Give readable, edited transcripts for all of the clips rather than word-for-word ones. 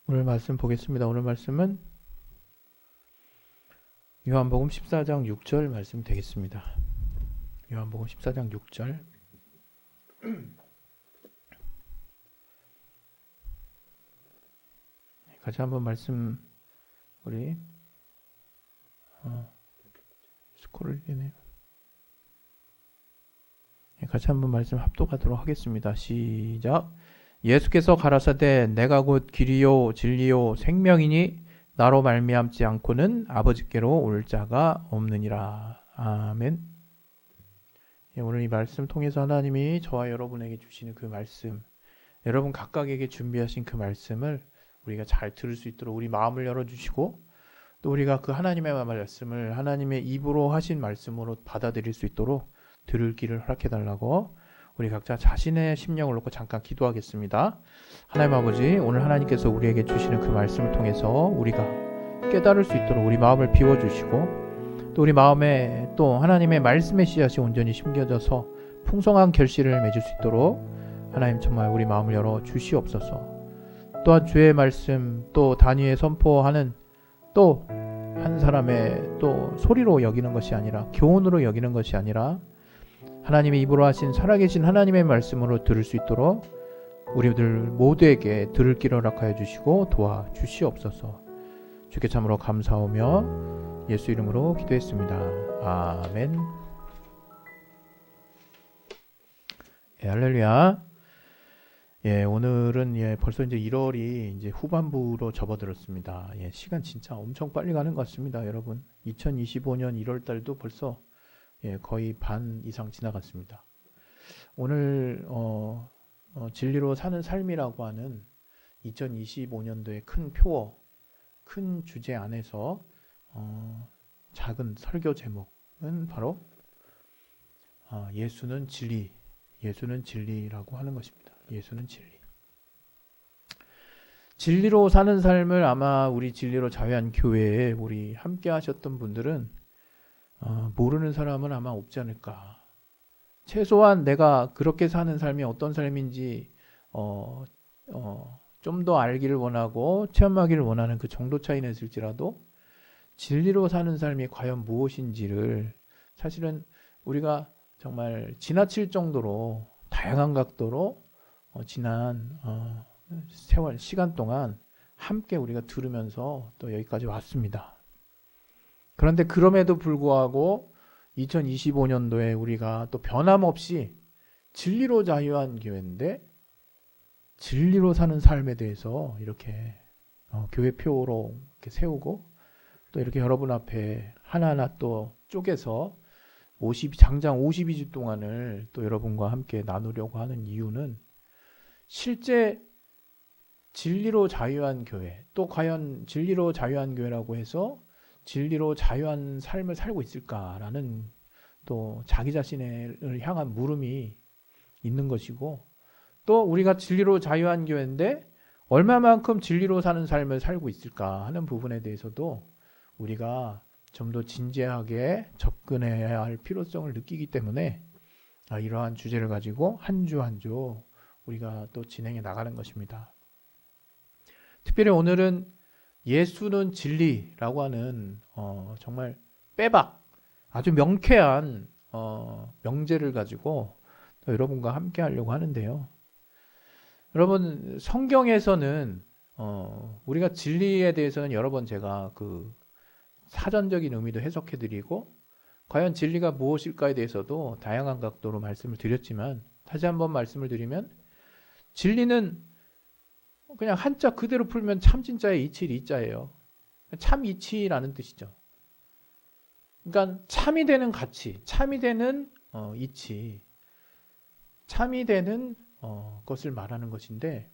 오늘 말씀 보겠습니다. 오늘 말씀은 요한복음 14장 6절 말씀 되겠습니다. 요한복음 14장 6절. 같이 한번 말씀 우리 스크롤 되네요. 같이 한번 말씀 합독하도록 하겠습니다. 시작. 예수께서 가라사대 내가 곧 길이요 진리요 생명이니 나로 말미암지 않고는 아버지께로 올 자가 없느니라. 아멘. 오늘 이 말씀 통해서 하나님이 저와 여러분에게 주시는 그 말씀, 여러분 각각에게 준비하신 그 말씀을 우리가 잘 들을 수 있도록 우리 마음을 열어주시고, 또 우리가 그 하나님의 말씀을 하나님의 입으로 하신 말씀으로 받아들일 수 있도록 들을 길을 허락해달라고 우리 각자 자신의 심령을 놓고 잠깐 기도하겠습니다. 하나님 아버지, 오늘 하나님께서 우리에게 주시는 그 말씀을 통해서 우리가 깨달을 수 있도록 우리 마음을 비워주시고, 또 우리 마음에 또 하나님의 말씀의 씨앗이 온전히 심겨져서 풍성한 결실을 맺을 수 있도록 하나님 정말 우리 마음을 열어 주시옵소서. 또한 주의 말씀, 또 단위에 선포하는 또 한 사람의 또 소리로 여기는 것이 아니라, 교훈으로 여기는 것이 아니라 하나님의 입으로 하신 살아계신 하나님의 말씀으로 들을 수 있도록 우리들 모두에게 들을 길을 허락하여 주시고 도와주시옵소서. 주께 참으로 감사하며 예수 이름으로 기도했습니다. 아멘. 할렐루야. 오늘은 벌써 이제 1월이 이제 후반부로 접어들었습니다. 시간 진짜 엄청 빨리 가는 것 같습니다, 여러분. 2025년 1월 달도 벌써 거의 반 이상 지나갔습니다. 오늘 진리로 사는 삶이라고 하는 2025년도의 큰 표어, 큰 주제 안에서 작은 설교 제목은 바로 예수는 진리, 예수는 진리라고 하는 것입니다. 예수는 진리. 진리로 사는 삶을 아마 우리 진리로 자유한 교회에 우리 함께 하셨던 분들은 모르는 사람은 아마 없지 않을까. 최소한 내가 그렇게 사는 삶이 어떤 삶인지 좀 더 알기를 원하고 체험하기를 원하는 그 정도 차이는 있을지라도 진리로 사는 삶이 과연 무엇인지를 사실은 우리가 정말 지나칠 정도로 다양한 각도로 지난 세월, 시간 동안 함께 우리가 들으면서 또 여기까지 왔습니다. 그런데 그럼에도 불구하고 2025년도에 우리가 또 변함없이 진리로 자유한 교회인데 진리로 사는 삶에 대해서 이렇게 교회표로 이렇게 세우고 또 이렇게 여러분 앞에 하나하나 또 쪼개서 장장 52주 동안을 또 여러분과 함께 나누려고 하는 이유는 실제 진리로 자유한 교회, 또 과연 진리로 자유한 교회라고 해서 진리로 자유한 삶을 살고 있을까라는 또 자기 자신을 향한 물음이 있는 것이고, 또 우리가 진리로 자유한 교회인데 얼마만큼 진리로 사는 삶을 살고 있을까 하는 부분에 대해서도 우리가 좀 더 진지하게 접근해야 할 필요성을 느끼기 때문에 이러한 주제를 가지고 한 주 한 주 우리가 또 진행해 나가는 것입니다. 특별히 오늘은 예수는 진리라고 하는 정말 빼박 아주 명쾌한 명제를 가지고 여러분과 함께 하려고 하는데요. 여러분, 성경에서는 우리가 진리에 대해서는 여러 번 제가 그 사전적인 의미도 해석해드리고 과연 진리가 무엇일까에 대해서도 다양한 각도로 말씀을 드렸지만, 다시 한번 말씀을 드리면 진리는 그냥 한자 그대로 풀면 참진자의 이칠 이자예요. 참이치라는 뜻이죠. 그러니까 참이 되는 가치, 참이 되는 이치, 참이 되는 것을 말하는 것인데,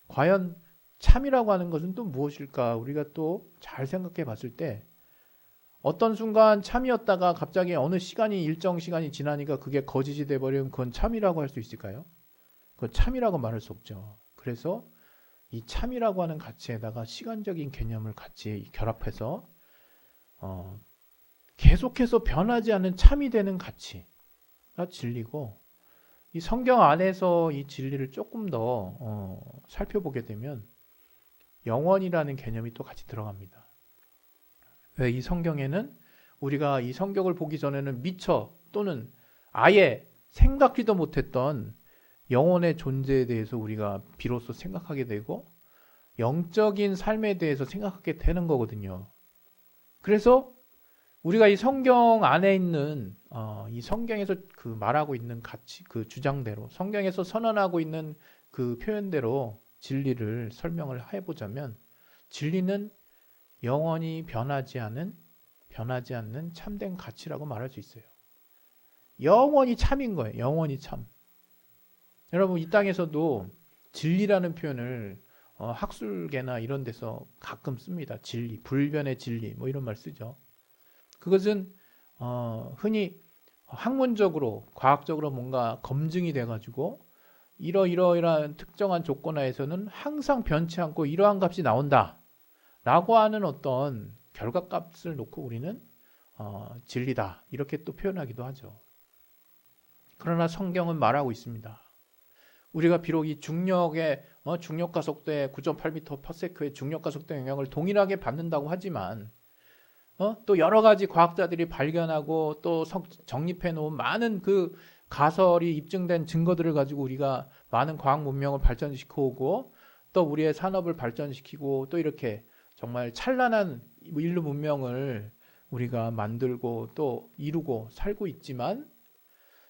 과연 참이라고 하는 것은 또 무엇일까? 우리가 또 잘 생각해 봤을 때 어떤 순간 참이었다가 갑자기 어느 시간이 일정 시간이 지나니까 그게 거짓이 돼버리면 그건 참이라고 할 수 있을까요? 그건 참이라고 말할 수 없죠. 그래서 이 참이라고 하는 가치에다가 시간적인 개념을 같이 결합해서 계속해서 변하지 않는 참이 되는 가치가 진리고, 이 성경 안에서 이 진리를 조금 더 살펴보게 되면 영원이라는 개념이 또 같이 들어갑니다. 왜 이 성경에는 우리가 이 성경을 보기 전에는 미처 또는 아예 생각지도 못했던 영혼의 존재에 대해서 우리가 비로소 생각하게 되고 영적인 삶에 대해서 생각하게 되는 거거든요. 그래서 우리가 이 성경 안에 있는 이 성경에서 그 말하고 있는 가치, 그 주장대로 성경에서 선언하고 있는 그 표현대로 진리를 설명을 해보자면 진리는 영원히 변하지 않는 참된 가치라고 말할 수 있어요. 영원히 참인 거예요. 영원히 참. 여러분 이 땅에서도 진리라는 표현을 학술계나 이런 데서 가끔 씁니다. 진리, 불변의 진리 뭐 이런 말 쓰죠. 그것은 흔히 학문적으로 과학적으로 뭔가 검증이 돼가지고 이러이러한 특정한 조건 하에서는 항상 변치 않고 이러한 값이 나온다 라고 하는 어떤 결과값을 놓고 우리는 진리다 이렇게 또 표현하기도 하죠. 그러나 성경은 말하고 있습니다. 우리가 비록 이 중력의 중력가속도의 9.8m/s의 중력가속도 영향을 동일하게 받는다고 하지만 또 여러 가지 과학자들이 발견하고 또 정립해 놓은 많은 그 가설이 입증된 증거들을 가지고 우리가 많은 과학 문명을 발전시켜 오고 또 우리의 산업을 발전시키고 또 이렇게 정말 찬란한 인류 문명을 우리가 만들고 또 이루고 살고 있지만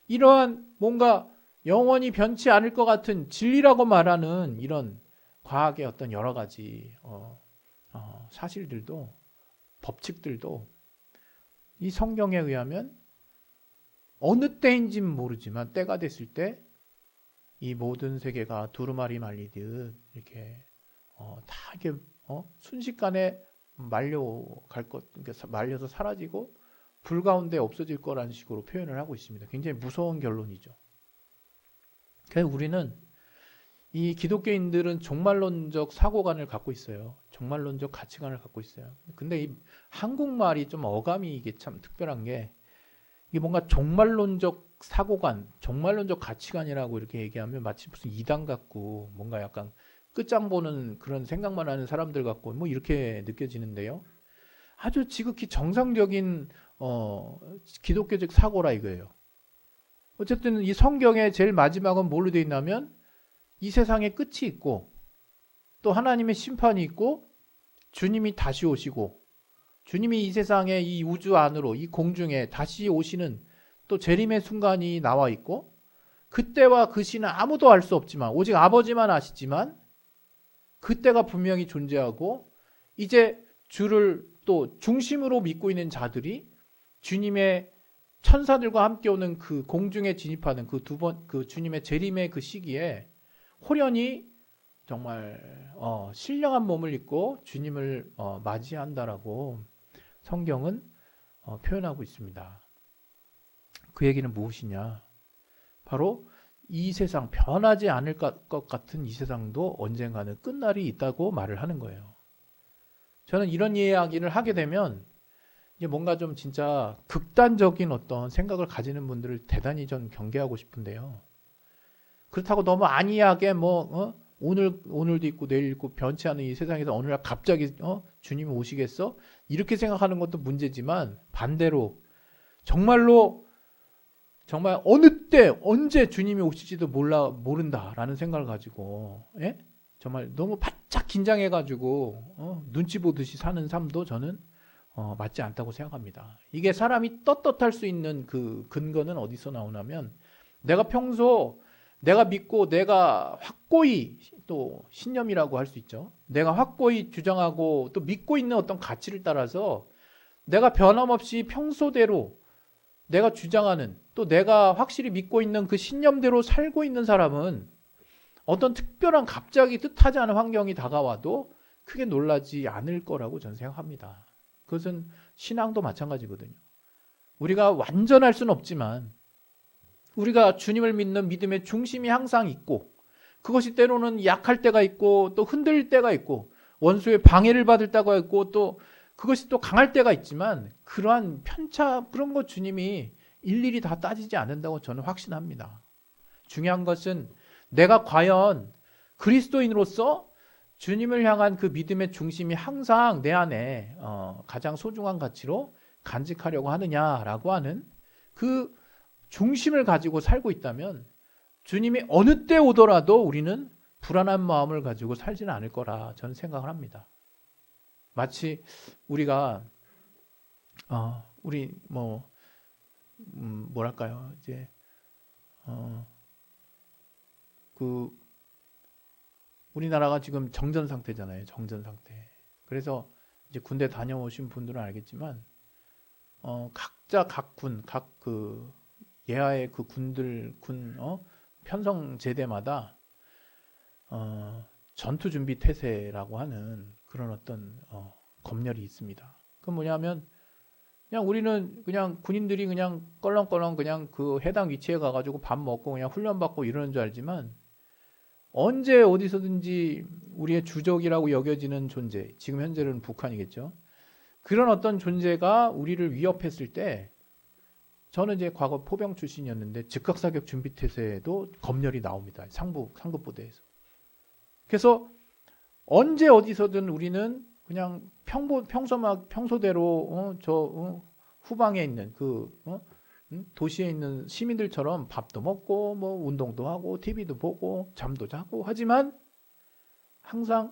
이러한 뭔가 영원히 변치 않을 것 같은 진리라고 말하는 이런 과학의 어떤 여러 가지 사실들도 법칙들도 이 성경에 의하면 어느 때인지는 모르지만 때가 됐을 때 이 모든 세계가 두루마리 말리듯 이렇게 다 이렇게 순식간에 말려갈 것, 그러니까 말려서 사라지고 불 가운데 없어질 거라는 식으로 표현을 하고 있습니다. 굉장히 무서운 결론이죠. 그래서 우리는 이 기독교인들은 종말론적 사고관을 갖고 있어요. 종말론적 가치관을 갖고 있어요. 근데 이 한국말이 좀 어감이 이게 참 특별한 게 이게 뭔가 종말론적 사고관, 종말론적 가치관이라고 이렇게 얘기하면 마치 무슨 이단 같고 뭔가 약간 끝장 보는 그런 생각만 하는 사람들 같고 뭐 이렇게 느껴지는데요. 아주 지극히 정상적인 기독교적 사고라 이거예요. 어쨌든 이 성경의 제일 마지막은 뭘로 되어 있냐면 이 세상에 끝이 있고 또 하나님의 심판이 있고 주님이 다시 오시고 주님이 이 세상에 이 우주 안으로 이 공중에 다시 오시는 또 재림의 순간이 나와 있고 그때와 그 시는 아무도 알 수 없지만 오직 아버지만 아시지만 그때가 분명히 존재하고 이제 주를 또 중심으로 믿고 있는 자들이 주님의 천사들과 함께 오는 그 공중에 진입하는 그 주님의 재림의 그 시기에 호련히 정말 신령한 몸을 입고 주님을 맞이한다라고 성경은 표현하고 있습니다. 그 얘기는 무엇이냐? 바로 이 세상 변하지 않을 것 같은 이 세상도 언젠가는 끝날이 있다고 말을 하는 거예요. 저는 이런 이야기를 하게 되면 이게 뭔가 좀 진짜 극단적인 어떤 생각을 가지는 분들을 대단히 전 경계하고 싶은데요. 그렇다고 너무 안이하게 오늘도 있고 내일 있고 변치 않은 이 세상에서 어느 날 갑자기 주님이 오시겠어? 이렇게 생각하는 것도 문제지만 반대로 정말로 정말 어느 때 언제 주님이 오실지도 모른다라는 생각을 가지고 정말 너무 바짝 긴장해가지고 눈치 보듯이 사는 삶도 저는 맞지 않다고 생각합니다. 이게 사람이 떳떳할 수 있는 그 근거는 어디서 나오냐면 내가 평소 내가 믿고 내가 확고히 또 신념이라고 할 수 있죠. 내가 확고히 주장하고 또 믿고 있는 어떤 가치를 따라서 내가 변함없이 평소대로 내가 주장하는 또 내가 확실히 믿고 있는 그 신념대로 살고 있는 사람은 어떤 특별한 갑자기 뜻하지 않은 환경이 다가와도 크게 놀라지 않을 거라고 저는 생각합니다. 그것은 신앙도 마찬가지거든요. 우리가 완전할 수는 없지만 우리가 주님을 믿는 믿음의 중심이 항상 있고 그것이 때로는 약할 때가 있고 또 흔들릴 때가 있고 원수의 방해를 받을 때가 있고 또 그것이 또 강할 때가 있지만 그러한 편차 그런 거 주님이 일일이 다 따지지 않는다고 저는 확신합니다. 중요한 것은 내가 과연 그리스도인으로서 주님을 향한 그 믿음의 중심이 항상 내 안에 가장 소중한 가치로 간직하려고 하느냐라고 하는 그 중심을 가지고 살고 있다면 주님이 어느 때 오더라도 우리는 불안한 마음을 가지고 살지는 않을 거라 저는 생각을 합니다. 마치 우리가 우리 뭐랄까요, 이제 그 우리나라가 지금 정전 상태잖아요. 정전 상태. 그래서 이제 군대 다녀오신 분들은 알겠지만 각자 각 군, 각 그 예하의 그 군들 편성 제대마다 전투 준비 태세라고 하는 그런 어떤 검열이 있습니다. 그건 뭐냐면 그냥 우리는 그냥 군인들이 그냥 껄렁껄렁 그냥 그 해당 위치에 가가지고 밥 먹고 그냥 훈련 받고 이러는 줄 알지만 언제 어디서든지 우리의 주적이라고 여겨지는 존재, 지금 현재는 북한이겠죠. 그런 어떤 존재가 우리를 위협했을 때 저는 이제 과거 포병 출신이었는데 즉각사격 준비태세에도 검열이 나옵니다. 상급부대에서. 그래서 언제 어디서든 우리는 그냥 평소대로 후방에 있는 도시에 있는 시민들처럼 밥도 먹고 뭐 운동도 하고 TV도 보고 잠도 자고 하지만 항상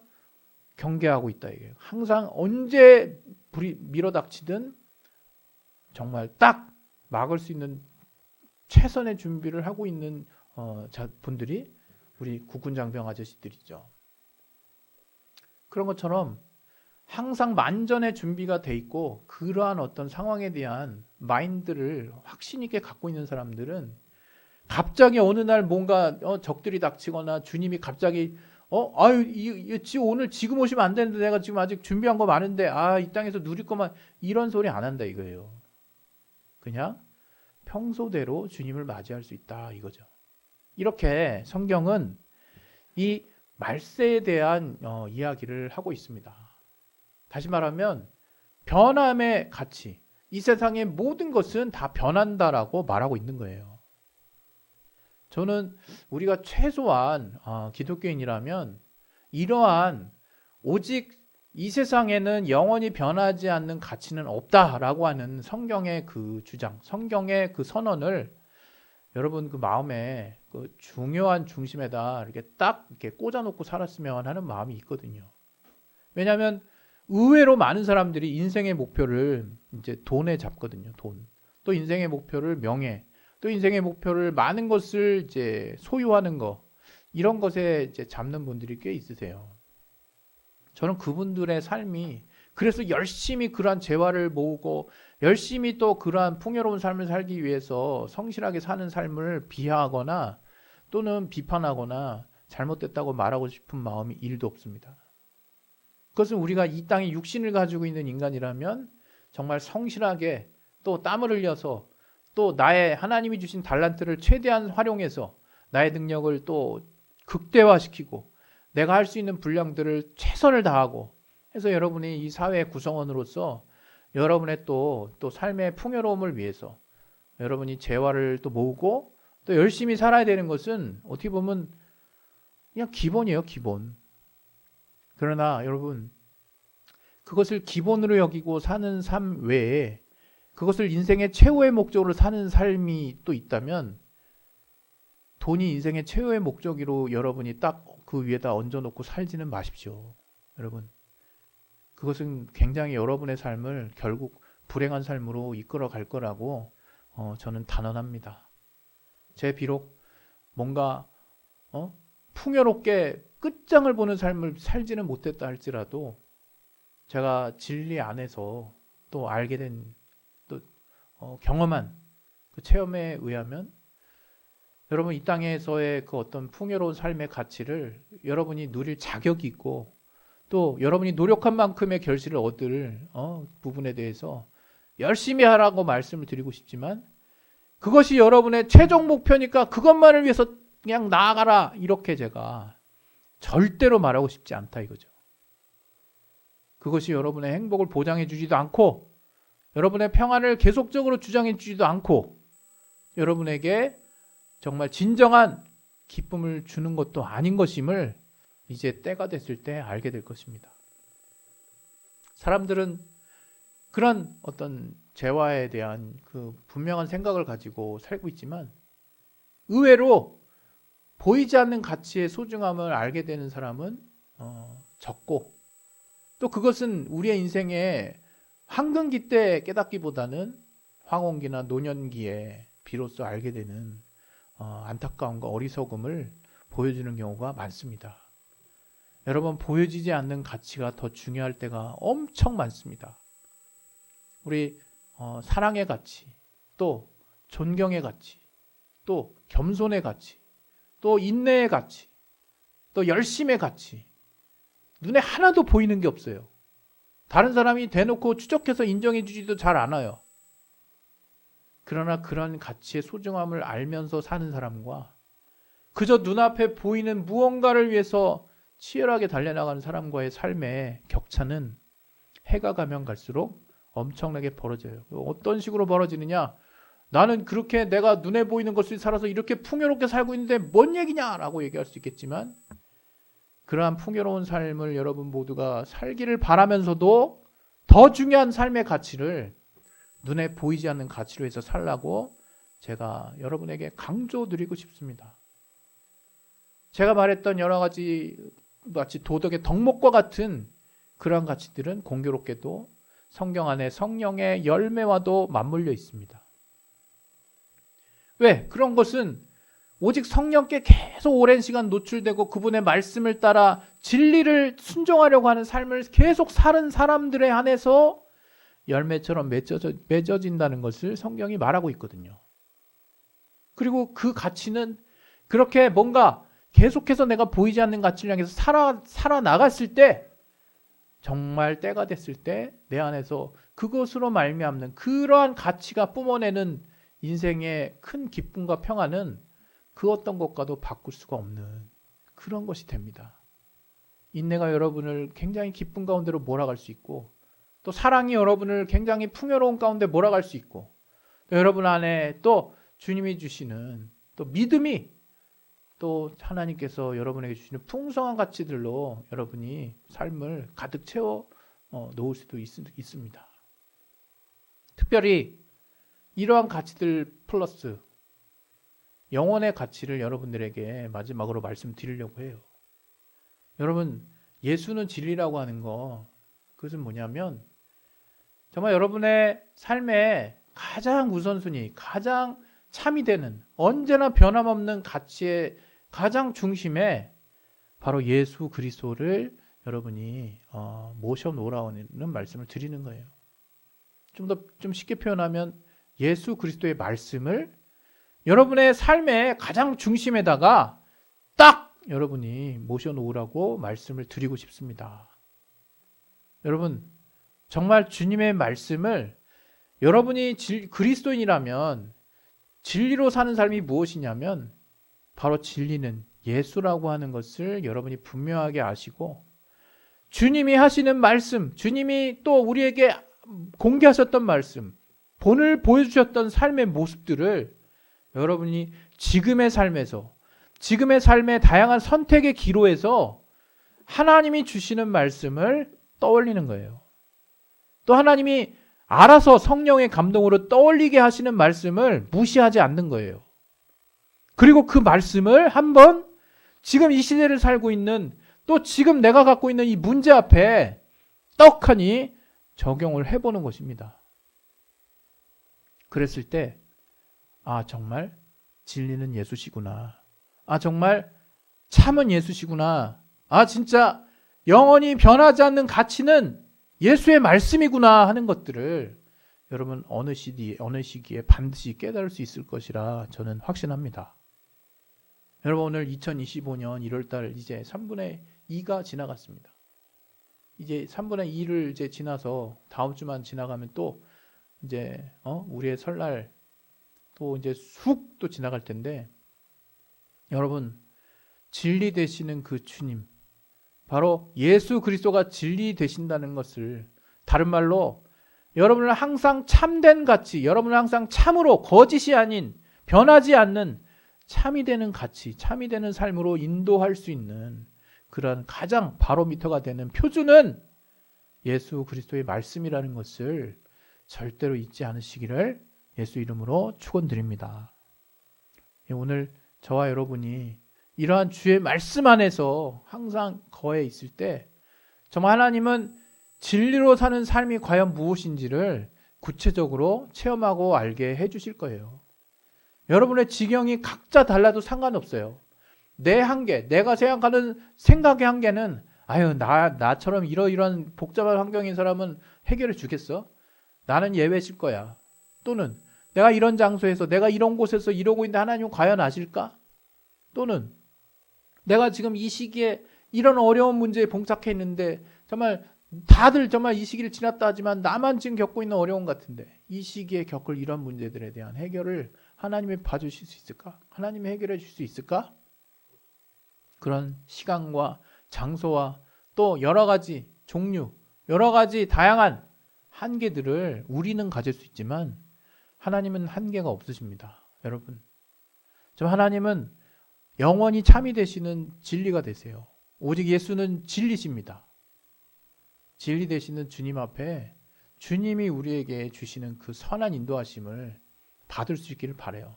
경계하고 있다 이게. 항상 언제 불이 밀어닥치든 정말 딱 막을 수 있는 최선의 준비를 하고 있는 분들이 우리 국군장병 아저씨들이죠. 그런 것처럼 항상 만전의 준비가 돼 있고 그러한 어떤 상황에 대한 마인드를 확신 있게 갖고 있는 사람들은 갑자기 어느 날 뭔가 적들이 닥치거나 주님이 갑자기 오늘 지금 오시면 안 되는데 내가 지금 아직 준비한 거 많은데 이 땅에서 누릴 것만 이런 소리 안 한다 이거예요. 그냥 평소대로 주님을 맞이할 수 있다 이거죠. 이렇게 성경은 이 말세에 대한 이야기를 하고 있습니다. 다시 말하면 변함의 가치, 이 세상의 모든 것은 다 변한다라고 말하고 있는 거예요. 저는 우리가 최소한 기독교인이라면 이러한 오직 이 세상에는 영원히 변하지 않는 가치는 없다라고 하는 성경의 그 주장, 성경의 그 선언을 여러분 그 마음에 그 중요한 중심에다 이렇게 딱 이렇게 꽂아놓고 살았으면 하는 마음이 있거든요. 왜냐하면 의외로 많은 사람들이 인생의 목표를 이제 돈에 잡거든요. 돈. 또 인생의 목표를 명예. 또 인생의 목표를 많은 것을 이제 소유하는 거. 이런 것에 이제 잡는 분들이 꽤 있으세요. 저는 그분들의 삶이 그래서 열심히 그러한 재화를 모으고 열심히 또 그러한 풍요로운 삶을 살기 위해서 성실하게 사는 삶을 비하하거나 또는 비판하거나 잘못됐다고 말하고 싶은 마음이 1도 없습니다. 그것은 우리가 이 땅에 육신을 가지고 있는 인간이라면 정말 성실하게 또 땀을 흘려서 또 나의 하나님이 주신 달란트를 최대한 활용해서 나의 능력을 또 극대화시키고 내가 할 수 있는 분량들을 최선을 다하고 해서 여러분이 이 사회의 구성원으로서 여러분의 또 삶의 풍요로움을 위해서 여러분이 재화를 또 모으고 또 열심히 살아야 되는 것은 어떻게 보면 그냥 기본이에요, 기본. 그러나 여러분 그것을 기본으로 여기고 사는 삶 외에 그것을 인생의 최후의 목적으로 사는 삶이 또 있다면 돈이 인생의 최후의 목적으로 여러분이 딱 그 위에다 얹어놓고 살지는 마십시오. 여러분 그것은 굉장히 여러분의 삶을 결국 불행한 삶으로 이끌어 갈 거라고 저는 단언합니다. 제 비록 뭔가 풍요롭게 끝장을 보는 삶을 살지는 못했다 할지라도 제가 진리 안에서 또 알게 된 또 경험한 그 체험에 의하면 여러분 이 땅에서의 그 어떤 풍요로운 삶의 가치를 여러분이 누릴 자격이 있고 또 여러분이 노력한 만큼의 결실을 얻을 부분에 대해서 열심히 하라고 말씀을 드리고 싶지만 그것이 여러분의 최종 목표니까 그것만을 위해서 그냥 나아가라 이렇게 제가 절대로 말하고 싶지 않다 이거죠. 그것이 여러분의 행복을 보장해 주지도 않고 여러분의 평안을 계속적으로 주장해 주지도 않고 여러분에게 정말 진정한 기쁨을 주는 것도 아닌 것임을 이제 때가 됐을 때 알게 될 것입니다. 사람들은 그런 어떤 재화에 대한 그 분명한 생각을 가지고 살고 있지만 의외로 보이지 않는 가치의 소중함을 알게 되는 사람은 적고, 또 그것은 우리의 인생의 황금기 때 깨닫기보다는 황혼기나 노년기에 비로소 알게 되는 안타까움과 어리석음을 보여주는 경우가 많습니다. 여러분, 보여지지 않는 가치가 더 중요할 때가 엄청 많습니다. 우리 사랑의 가치, 또 존경의 가치, 또 겸손의 가치, 또 인내의 가치, 또 열심의 가치, 눈에 하나도 보이는 게 없어요. 다른 사람이 대놓고 추적해서 인정해 주지도 잘 않아요. 그러나 그런 가치의 소중함을 알면서 사는 사람과 그저 눈앞에 보이는 무언가를 위해서 치열하게 달려나가는 사람과의 삶의 격차는 해가 가면 갈수록 엄청나게 벌어져요. 어떤 식으로 벌어지느냐? 나는 그렇게 내가 눈에 보이는 것을 살아서 이렇게 풍요롭게 살고 있는데 뭔 얘기냐라고 얘기할 수 있겠지만, 그러한 풍요로운 삶을 여러분 모두가 살기를 바라면서도 더 중요한 삶의 가치를 눈에 보이지 않는 가치로 해서 살라고 제가 여러분에게 강조드리고 싶습니다. 제가 말했던 여러 가지 마치 도덕의 덕목과 같은 그러한 가치들은 공교롭게도 성경 안에 성령의 열매와도 맞물려 있습니다. 왜? 그런 것은 오직 성령께 계속 오랜 시간 노출되고 그분의 말씀을 따라 진리를 순종하려고 하는 삶을 계속 사는 사람들에 한해서 열매처럼 맺어진다는 것을 성경이 말하고 있거든요. 그리고 그 가치는 그렇게 뭔가 계속해서 내가 보이지 않는 가치를 향해서 살아나갔을 때, 정말 때가 됐을 때 내 안에서 그것으로 말미암는 그러한 가치가 뿜어내는 인생의 큰 기쁨과 평안은 그 어떤 것과도 바꿀 수가 없는 그런 것이 됩니다. 인내가 여러분을 굉장히 기쁨 가운데로 몰아갈 수 있고, 또 사랑이 여러분을 굉장히 풍요로운 가운데 몰아갈 수 있고, 또 여러분 안에 또 주님이 주시는 또 믿음이 또 하나님께서 여러분에게 주시는 풍성한 가치들로 여러분이 삶을 가득 채워 놓을 수도 있습니다. 특별히 이러한 가치들 플러스 영혼의 가치를 여러분들에게 마지막으로 말씀드리려고 해요. 여러분, 예수는 진리라고 하는 거, 그것은 뭐냐면 정말 여러분의 삶의 가장 우선순위, 가장 참이 되는, 언제나 변함없는 가치의 가장 중심에 바로 예수 그리스도를 여러분이 모셔놓으라는 말씀을 드리는 거예요. 좀 쉽게 표현하면 예수 그리스도의 말씀을 여러분의 삶의 가장 중심에다가 딱 여러분이 모셔놓으라고 말씀을 드리고 싶습니다. 여러분, 정말 주님의 말씀을 여러분이 그리스도인이라면 진리로 사는 삶이 무엇이냐면 바로 진리는 예수라고 하는 것을 여러분이 분명하게 아시고, 주님이 하시는 말씀, 주님이 또 우리에게 공개하셨던 말씀, 본을 보여주셨던 삶의 모습들을 여러분이 지금의 삶에서, 지금의 삶의 다양한 선택의 기로에서 하나님이 주시는 말씀을 떠올리는 거예요. 또 하나님이 알아서 성령의 감동으로 떠올리게 하시는 말씀을 무시하지 않는 거예요. 그리고 그 말씀을 한번 지금 이 시대를 살고 있는, 또 지금 내가 갖고 있는 이 문제 앞에 떡하니 적용을 해보는 것입니다. 그랬을 때, 아, 정말 진리는 예수시구나. 아, 정말 참은 예수시구나. 아, 진짜 영원히 변하지 않는 가치는 예수의 말씀이구나 하는 것들을 여러분 어느 시기에 반드시 깨달을 수 있을 것이라 저는 확신합니다. 여러분, 오늘 2025년 1월달 이제 3분의 2가 지나갔습니다. 이제 3분의 2를 이제 지나서 다음 주만 지나가면 또 이제 우리의 설날 또 이제 훅 또 지나갈 텐데, 여러분, 진리 되시는 그 주님, 바로 예수 그리스도가 진리 되신다는 것을, 다른 말로 여러분을 항상 참된 가치, 여러분을 항상 참으로 거짓이 아닌 변하지 않는 참이 되는 가치, 참이 되는 삶으로 인도할 수 있는 그런 가장 바로미터가 되는 표준은 예수 그리스도의 말씀이라는 것을 절대로 잊지 않으시기를 예수 이름으로 축원드립니다. 오늘 저와 여러분이 이러한 주의 말씀 안에서 항상 거해 있을 때 정말 하나님은 진리로 사는 삶이 과연 무엇인지를 구체적으로 체험하고 알게 해주실 거예요. 여러분의 지경이 각자 달라도 상관없어요. 내 한계, 내가 생각하는 생각의 한계는 나처럼 이러이러한 복잡한 환경인 사람은 해결해 주겠어? 나는 예외일 거야. 또는 내가 이런 장소에서 내가 이런 곳에서 이러고 있는데 하나님은 과연 아실까? 또는 내가 지금 이 시기에 이런 어려운 문제에 봉착해 있는데 정말 다들 정말 이 시기를 지났다 하지만 나만 지금 겪고 있는 어려움 같은데 이 시기에 겪을 이런 문제들에 대한 해결을 하나님이 봐주실 수 있을까? 하나님이 해결해 줄 수 있을까? 그런 시간과 장소와 또 여러 가지 종류, 여러 가지 다양한 한계들을 우리는 가질 수 있지만 하나님은 한계가 없으십니다. 여러분, 하나님은 영원히 참이 되시는 진리가 되세요. 오직 예수는 진리십니다. 진리 되시는 주님 앞에 주님이 우리에게 주시는 그 선한 인도하심을 받을 수 있기를 바라요.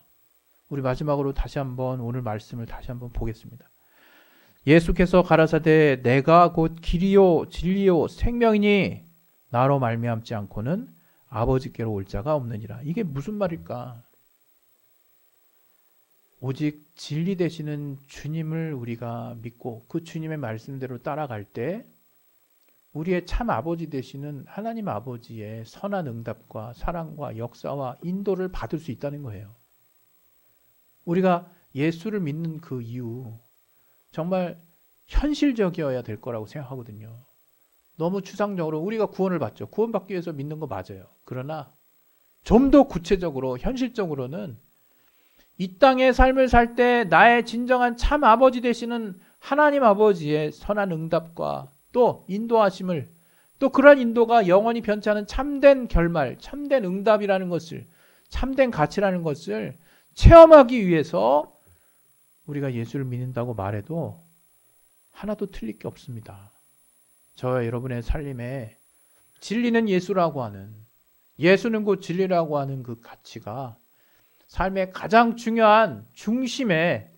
우리 마지막으로 다시 한번 오늘 말씀을 다시 한번 보겠습니다. 예수께서 가라사대 내가 곧 길이요 진리요 생명이니 나로 말미암지 않고는 아버지께로 올 자가 없느니라. 이게 무슨 말일까? 오직 진리 되시는 주님을 우리가 믿고 그 주님의 말씀대로 따라갈 때 우리의 참 아버지 되시는 하나님 아버지의 선한 응답과 사랑과 역사와 인도를 받을 수 있다는 거예요. 우리가 예수를 믿는 그 이유 정말 현실적이어야 될 거라고 생각하거든요. 너무 추상적으로 우리가 구원을 받죠. 구원받기 위해서 믿는 거 맞아요. 그러나 좀 더 구체적으로 현실적으로는 이 땅의 삶을 살 때 나의 진정한 참 아버지 되시는 하나님 아버지의 선한 응답과 또 인도하심을 또 그러한 인도가 영원히 변치 않은 참된 결말, 참된 응답이라는 것을 참된 가치라는 것을 체험하기 위해서 우리가 예수를 믿는다고 말해도 하나도 틀릴 게 없습니다. 저와 여러분의 삶에 진리는 예수라고 하는 예수는 곧 진리라고 하는 그 가치가 삶의 가장 중요한 중심에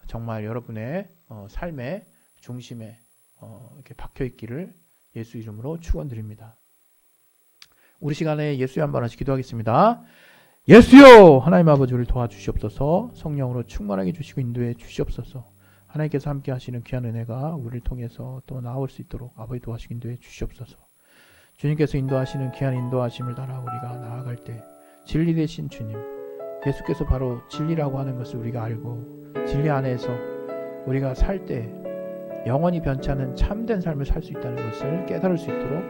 정말 여러분의 삶의 중심에 이렇게 박혀 있기를 예수 이름으로 축원드립니다. 우리 시간에 예수의 한 번 하시 기도하겠습니다. 예수여 하나님 아버지 우리를 도와주시옵소서. 성령으로 충만하게 주시고 인도해 주시옵소서. 하나님께서 함께 하시는 귀한 은혜가 우리를 통해서 또 나올 수 있도록 아버지 도와주시고 인도해 주시옵소서. 주님께서 인도하시는 귀한 인도하심을 따라 우리가 나아갈 때 진리 되신 주님 예수께서 바로 진리라고 하는 것을 우리가 알고 진리 안에서 우리가 살 때 영원히 변치 않는 참된 삶을 살 수 있다는 것을 깨달을 수 있도록